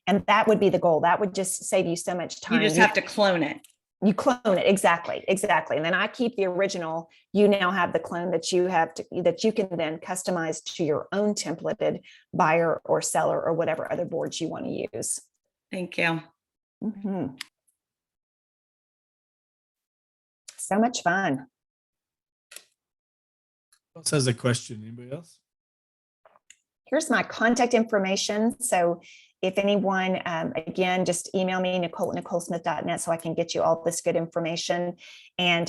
And that would be the goal. That would just save you so much time. You just have to clone it. You clone it. Exactly. And then I keep the original. You now have the clone that you have to, that you can then customize to your own templated buyer or seller or whatever other boards you want to use. Thank you. Mhm. So much fun. Who else has a question? Anybody else? Here's my contact information. So if anyone, again, just email me, Nicole@NicoleSmith.net, so I can get you all this good information, and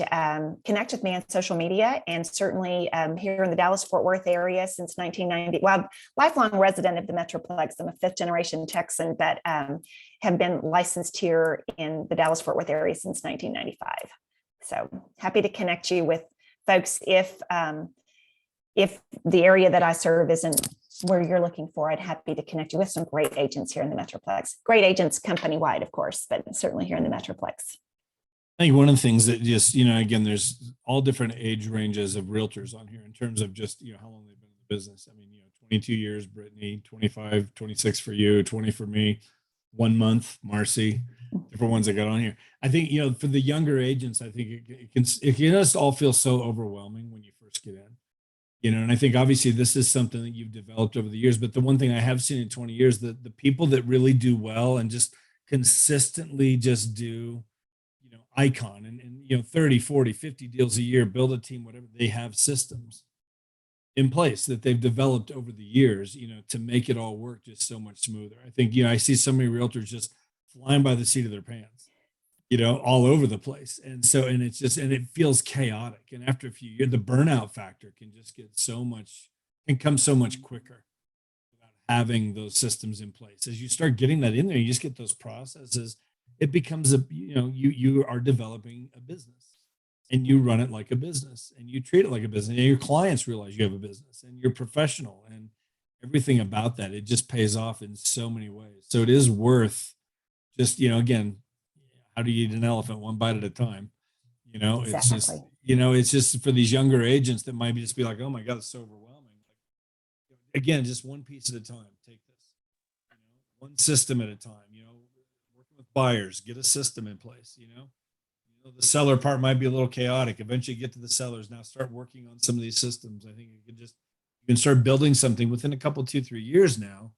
connect with me on social media. And certainly here in the Dallas-Fort Worth area since 1990, well, lifelong resident of the Metroplex. I'm a 5th generation Texan, but have been licensed here in the Dallas-Fort Worth area since 1995. So happy to connect you with folks if the area that I serve isn't where you're looking for. I'd happy to connect you with some great agents here in the Metroplex. Great agents company-wide, of course, but certainly here in the Metroplex. I think one of the things that just, again, there's all different age ranges of realtors on here in terms of just, how long they've been in the business. I mean, 22 years, Brittany, 25, 26 for you, 20 for me, 1 month, Marcy, different ones that got on here. I think, for the younger agents, I think it can just all feel so overwhelming when you first get in. And I think obviously this is something that you've developed over the years, but the one thing I have seen in 20 years, that the people that really do well and just consistently just do, icon and 30, 40, 50 deals a year, build a team, whatever, they have systems in place that they've developed over the years, to make it all work just so much smoother. I think, I see so many realtors just flying by the seat of their pants, all over the place. And it's just, and it feels chaotic. And after a few years, the burnout factor can just can come so much quicker without having those systems in place. As you start getting that in there, you just get those processes. It becomes you are developing a business, and you run it like a business, and you treat it like a business, and your clients realize you have a business, and you're professional, and everything about that. It just pays off in so many ways. So it is worth just, again, how do you eat an elephant one bite at a time? It's just, Exactly. it's just for these younger agents that might just be like, oh my God, it's so overwhelming. Again, just one piece at a time. Take this, one system at a time, working with buyers, get a system in place, the seller part might be a little chaotic. Eventually get to the sellers. Now start working on some of these systems. I think you can start building something within a couple, 2-3 years now.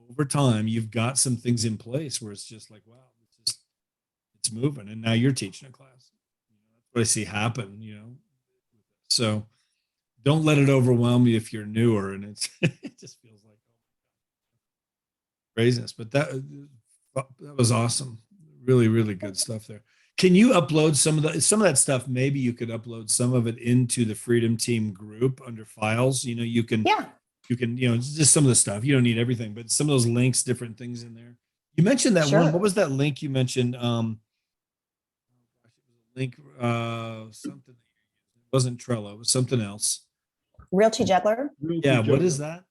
Over time, you've got some things in place where it's just like, wow, it's moving. And now you're teaching a class. That's what I see happen, So don't let it overwhelm you if you're newer and it just feels like craziness. But that was awesome. Really, really good stuff there. Can you upload some of that stuff? Maybe you could upload some of it into the Freedom Team group under files. You can, just some of the stuff. You don't need everything, but some of those links, different things in there. You mentioned that one. What was that link you mentioned? Link something. It wasn't Trello. It was something else. Realty Juggler. Yeah. What is that?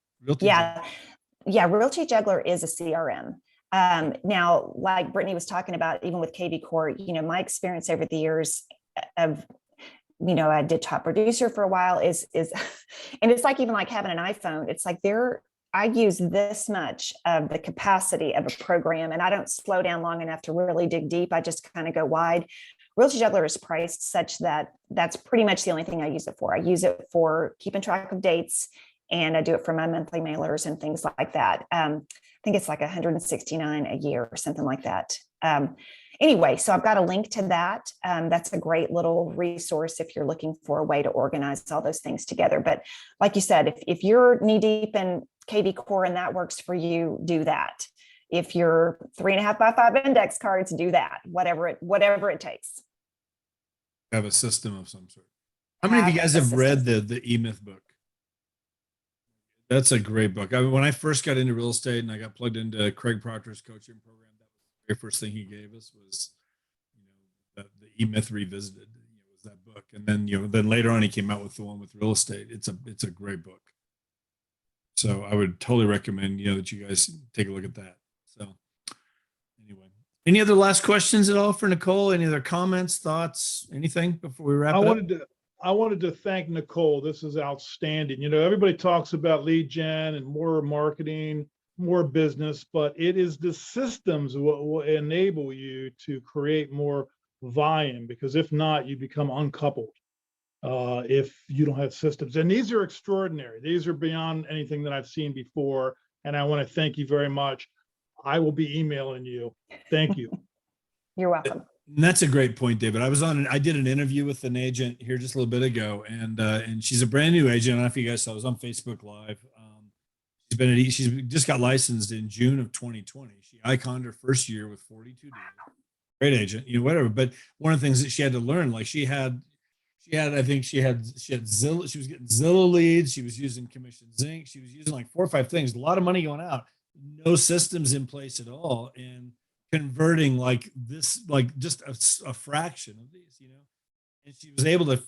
Realty Juggler is a CRM. Now, like Brittany was talking about, even with KV Core, my experience over the years of, I did top producer for a while is, and it's like, even like having an iPhone, it's like I use this much of the capacity of a program, and I don't slow down long enough to really dig deep. I just kind of go wide. Realty Juggler is priced such that that's pretty much the only thing I use it for. I use it for keeping track of dates and I do it for my monthly mailers and things like that. I think it's like $169 a year or something like that. Anyway, so I've got a link to that. That's a great little resource if you're looking for a way to organize all those things together. But like you said, if you're knee deep in KV Core and that works for you, do that. If you're 3.5 by 5 index cards, do that. Whatever it takes. Have a system of some sort. How many of you guys have read the E-Myth book? That's a great book. I mean, when I first got into real estate and I got plugged into Craig Proctor's coaching program, that was the very first thing he gave us was, the E-Myth Revisited. Was that book, and then then later on he came out with the one with real estate. It's a great book. So I would totally recommend that you guys take a look at that. So anyway, any other last questions at all for Nicole? Any other comments, thoughts, anything before we wrap it up? I wanted to thank Nicole. This is outstanding. Everybody talks about lead gen and more marketing, more business, but it is the systems will enable you to create more volume, because if not, you become uncoupled if you don't have systems. And these are extraordinary. These are beyond anything that I've seen before. And I want to thank you very much. I will be emailing you. Thank you. You're welcome. And that's a great point, David. I did an interview with an agent here just a little bit ago, and she's a brand new agent. I don't know if you guys saw, I was on Facebook Live. She's just got licensed in June of 2020. She iconed her first year with 42 deals. Great agent, whatever. But one of the things that she had to learn, like she had Zillow. She was getting Zillow leads. She was using Commission Zinc. She was using like 4 or 5 things. A lot of money going out. No systems in place at all, and converting like this, like just a fraction of these, and she was able to,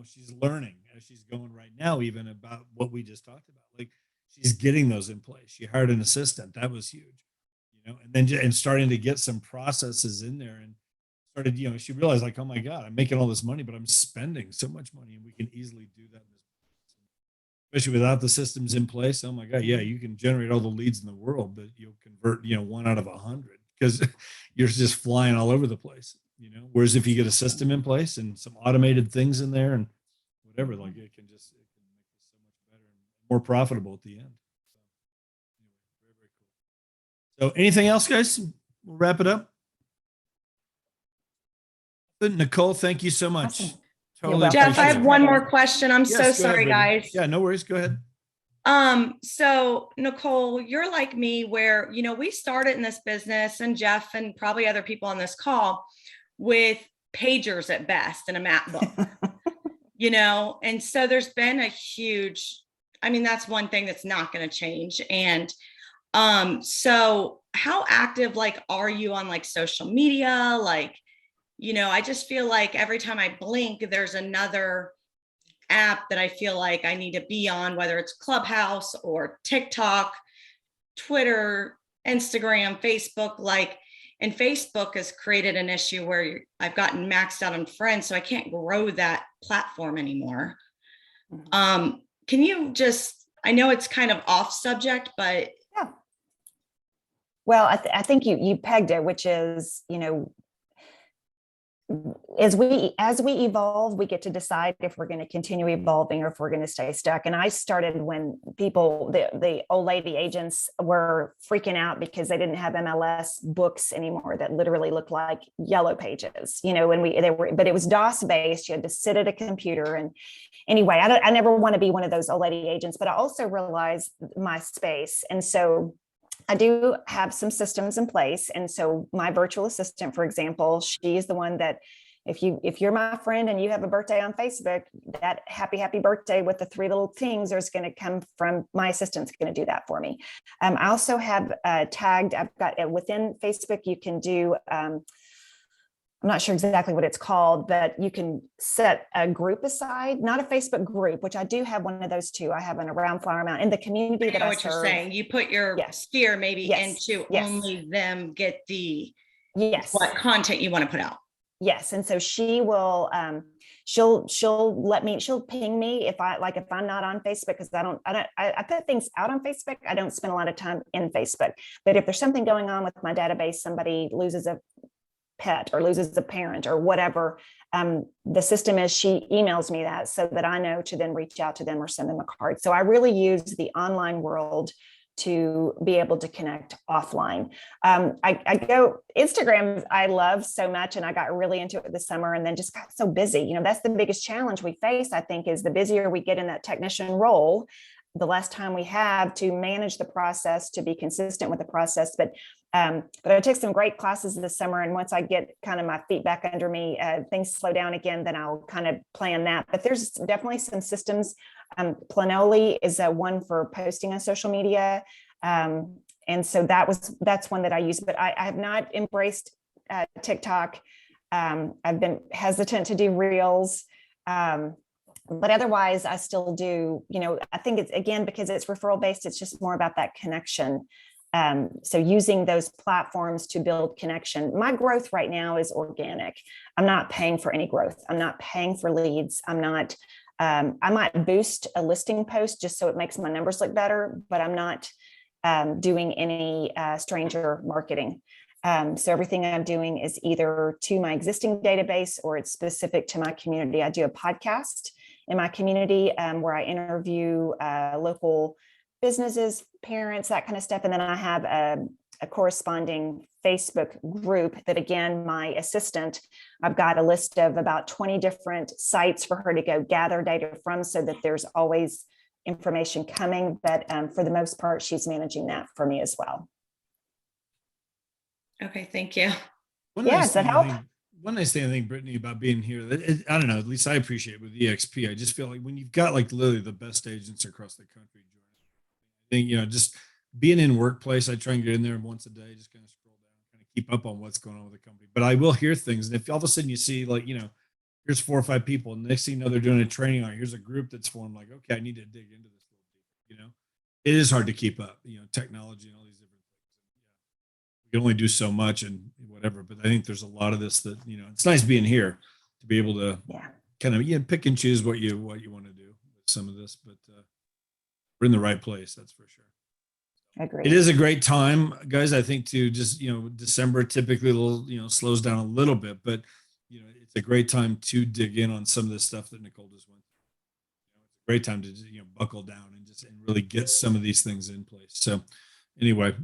she's learning as she's going right now, even about what we just talked about. Like she's getting those in place. She hired an assistant. That was huge, and then starting to get some processes in there, and started, she realized like, oh my God, I'm making all this money, but I'm spending so much money, and we can easily do that. Especially without the systems in place. Oh my God. Yeah. You can generate all the leads in the world, but you'll convert, 1 out of 100 because you're just flying all over the place, whereas if you get a system in place and some automated things in there and whatever, like it can make it so much better and more profitable at the end. So anyway, very, very cool. So anything else, guys? We'll wrap it up. Nicole, thank you so much. Awesome. Totally. Jeff, I have appreciate it. one more question. I'm Yes, so go ahead, sorry, Brittany. guys. Yeah, no worries. Go ahead. So Nicole, you're like me where, we started in this business, and Jeff and probably other people on this call, with pagers at best and a map book, and so there's been a huge, that's one thing that's not going to change. And, so how active, are you on social media? I just feel like every time I blink, there's another app that I feel like I need to be on, whether it's Clubhouse or TikTok, Twitter, Instagram, Facebook, and Facebook has created an issue where I've gotten maxed out on friends, so I can't grow that platform anymore. Mm-hmm. Can you I know it's kind of off subject, but. Yeah. Well, I think you pegged it, which is, as we evolve, we get to decide if we're going to continue evolving or if we're going to stay stuck. And I started when the old lady agents were freaking out because they didn't have MLS books anymore that literally looked like yellow pages, but it was DOS based. You had to sit at a computer. And anyway, I never want to be one of those old lady agents, but I also realized my space. And so I do have some systems in place. And so my virtual assistant, for example, she's the one that if you're my friend and you have a birthday on Facebook, that happy birthday with the 3 little things is going to come from my assistant's going to do that for me. I also have tagged, I've got within Facebook, you can do, I'm not sure exactly what it's called, but you can set a group aside, not a Facebook group, which I do have one of those too. I have an Around Flower Mound in the community that I what serve. You're saying. You put your sphere maybe into only them get the what content you want to put out. Yes. And so she will, she'll ping me if I'm not on Facebook, because I put things out on Facebook. I don't spend a lot of time in Facebook, but if there's something going on with my database, somebody loses a pet or loses a parent or whatever, the system is she emails me that so that I know to then reach out to them or send them a card. So I really use the online world to be able to connect offline. I go Instagram, I love so much, and I got really into it this summer and then just got so busy. You know, that's the biggest challenge we face, I think, is the busier we get in that technician role, the less time we have to manage the process, to be consistent with the process. But I took some great classes this summer, and once I get kind of my feet back under me, things slow down again, then I'll kind of plan that. But there's definitely some systems. Planoly is one for posting on social media. And so that's one that I use, but I have not embraced TikTok. I've been hesitant to do reels. But otherwise I still do, you know, I think it's, again, because it's referral based, it's just more about that connection. So using those platforms to build connection. My growth right now is organic. I'm not paying for any growth. I'm not paying for leads. I'm not, I might boost a listing post just so it makes my numbers look better, but I'm not doing any stranger marketing. So everything I'm doing is either to my existing database or it's specific to my community. I do a podcast in my community where I interview local businesses, parents, that kind of stuff. And then I have a corresponding Facebook group that, again, my assistant, I've got a list of about 20 different sites for her to go gather data from so that there's always information coming. But for the most part, she's managing that for me as well. Okay, thank you. Yeah, does that help? One nice thing I think, Brittany, about being here, I don't know, at least I appreciate with EXP. I just feel like when you've got like literally the best agents across the country, I think, you know, just being in workplace, I try and get in there once a day, just kind of scroll down, kind of keep up on what's going on with the company. But I will hear things. And if all of a sudden you see like, you know, here's 4 or 5 people, and next thing you know, they're doing a training on, here's a group that's formed, like, okay, I need to dig into this a little deeper, you know. It is hard to keep up, you know, technology and all these different things. Yeah. You can only do so much and whatever, but I think there's a lot of this that, you know, it's nice being here to be able to kind of pick and choose what you want to do with some of this, but we're in the right place, that's for sure. Agreed. It is a great time, guys. I think to just, you know, December typically a little, you know, slows down a little bit, but you know, it's a great time to dig in on some of the stuff that Nicole just went through. You know, it's a great time to, you know, buckle down and just really get some of these things in place. So anyway,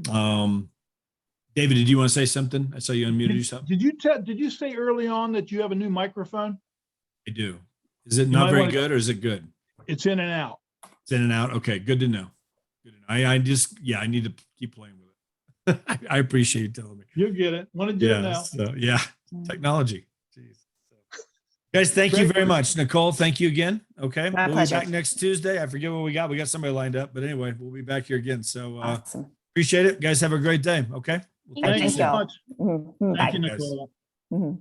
David, did you want to say something? I saw you unmuted yourself. Did you say early on that you have a new microphone? I do. Is it not very good or is it good? It's in and out. It's in and out. Okay. Good to know. Good to know. I just, I need to keep playing with it. I appreciate you telling me. You'll get it. Want to do it now. So, technology. Jeez. So, guys, thank you very much. Nicole, thank you again. Okay. My we'll pleasure. be back next Tuesday. I forget what we got. We got somebody lined up, but anyway, we'll be back here again. So Awesome. appreciate it. Guys, have a great day. Okay. Thank you so much. Mhm. Thank you, Bye. guys. Nicole. Mhm. Bye.